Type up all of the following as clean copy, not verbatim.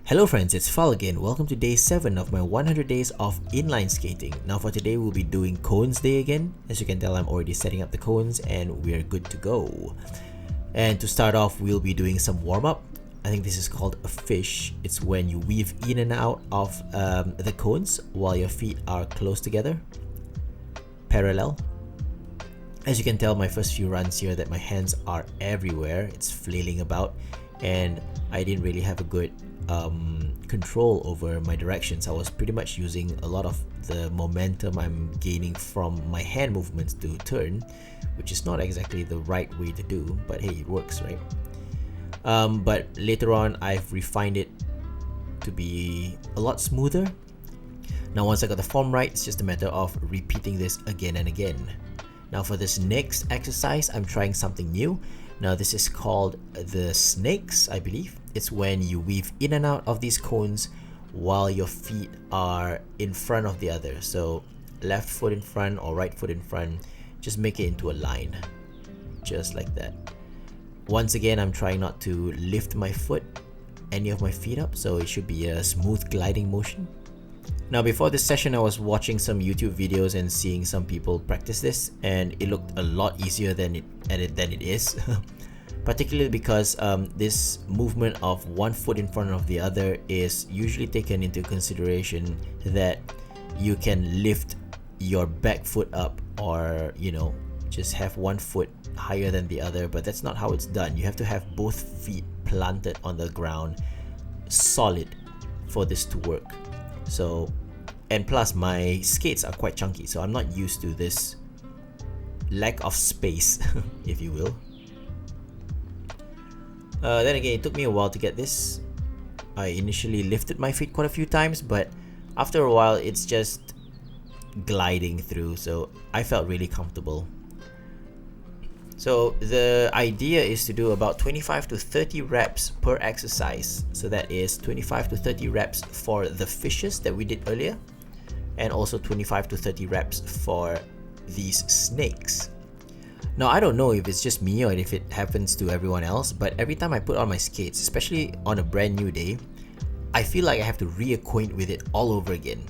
Hello friends, it's Fal again. Welcome to day 7 of my 100 days of inline skating. Now for today we'll be doing cones day again. As you can tell, I'm already setting up the cones and we're good to go. And to start off, we'll be doing some warm-up. I think this is called a fish. It's when you weave in and out of the cones while your feet are close together, parallel. As you can tell, my first few runs here that my hands are everywhere. It's flailing about and I didn't really have a good control over my directions. I was pretty much using a lot of the momentum I'm gaining from my hand movements to turn, which is not exactly the right way to do, but hey, it works, right? But later on, I've refined it to be a lot smoother. Now once I got the form right, it's just a matter of repeating this again and again. Now for this next exercise, I'm trying something new. Now this is called the snakes, I believe. It's when you weave in and out of these cones while your feet are in front of the other. So left foot in front or right foot in front, just make it into a line, just like that. Once again, I'm trying not to lift my foot, any of my feet up, so it should be a smooth gliding motion. Now before this session, I was watching some YouTube videos and seeing some people practice this, and it looked a lot easier than it is. Particularly because this movement of one foot in front of the other is usually taken into consideration that you can lift your back foot up, or just have one foot higher than the other, but that's not how it's done. You have to have both feet planted on the ground solid for this to work. So, and plus my skates are quite chunky, so I'm not used to this lack of space, if you will. Then again, it took me a while to get this. I initially lifted my feet quite a few times, but after a while it's just gliding through, so I felt really comfortable. So the idea is to do about 25 to 30 reps per exercise. So that is 25 to 30 reps for the fishes that we did earlier, and also 25 to 30 reps for these snakes. Now I don't know if it's just me or if it happens to everyone else, but every time I put on my skates, especially on a brand new day, I feel like I have to reacquaint with it all over again.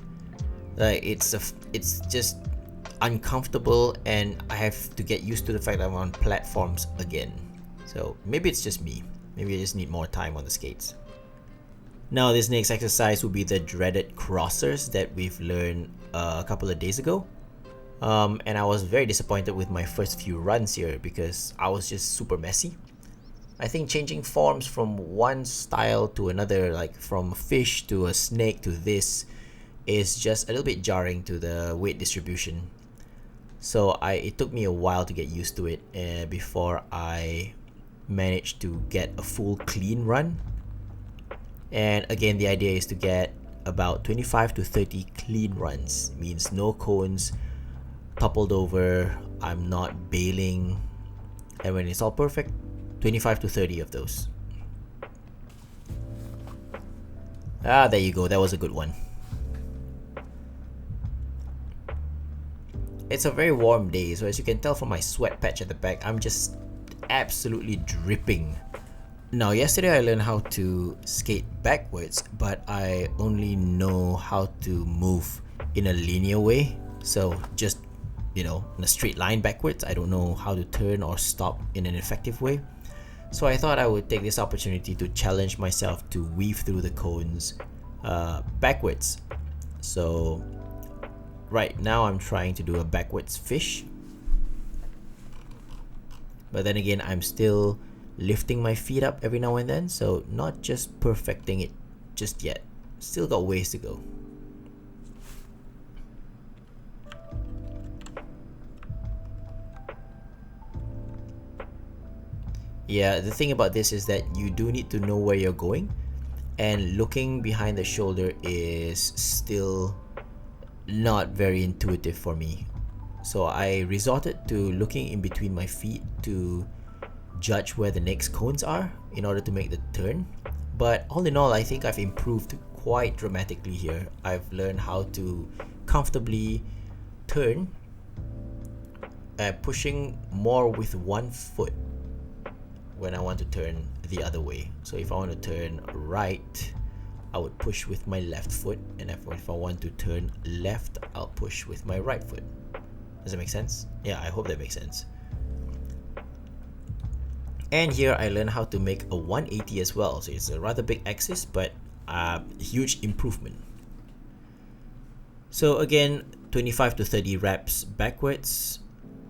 Like it's just uncomfortable, and I have to get used to the fact that I'm on platforms again. So maybe it's just me. Maybe I just need more time on the skates. Now this next exercise will be the dreaded crossers that we've learned a couple of days ago. And I was very disappointed with my first few runs here because I was just super messy. I think changing forms from one style to another, like from fish to a snake to this, is just a little bit jarring to the weight distribution. So it took me a while to get used to it before I managed to get a full clean run. And again, the idea is to get about 25 to 30 clean runs. It means no cones toppled over, I'm not bailing, and when it's all perfect, 25 to 30 of those. There you go, that was a good one. It's a very warm day, so as you can tell from my sweat patch at the back, I'm just absolutely dripping. Now yesterday I learned how to skate backwards, but I only know how to move in a linear way, so just in a straight line backwards. I don't know how to turn or stop in an effective way. So I thought I would take this opportunity to challenge myself to weave through the cones backwards. So right now I'm trying to do a backwards fish. But then again, I'm still lifting my feet up every now and then, so not just perfecting it just yet. Still got ways to go. Yeah, the thing about this is that you do need to know where you're going, and looking behind the shoulder is still not very intuitive for me. So I resorted to looking in between my feet to judge where the next cones are in order to make the turn. But all in all, I think I've improved quite dramatically here. I've learned how to comfortably turn, pushing more with one foot when I want to turn the other way. So if I want to turn right, I would push with my left foot, and if I want to turn left, I'll push with my right foot. Does that make sense? Yeah, I hope that makes sense. And here I learned how to make a 180 as well. So it's a rather big axis, but a huge improvement. So again, 25 to 30 reps backwards.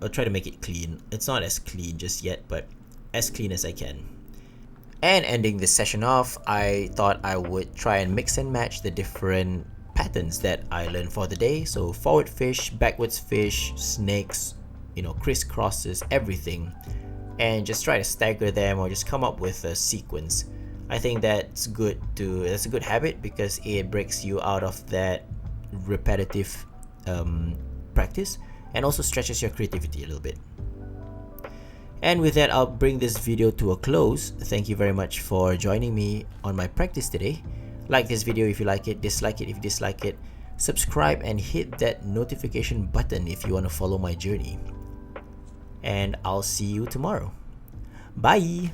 I'll try to make it clean. It's not as clean just yet, but as clean as I can. And ending this session off, I thought I would try and mix and match the different patterns that I learned for the day. So forward fish, backwards fish, snakes, criss crosses, everything. And just try to stagger them or just come up with a sequence. I think that's a good habit because it breaks you out of that repetitive practice and also stretches your creativity a little bit. And with that, I'll bring this video to a close. Thank you very much for joining me on my practice today. Like this video if you like it, dislike it if you dislike it, subscribe and hit that notification button if you want to follow my journey. And I'll see you tomorrow. Bye!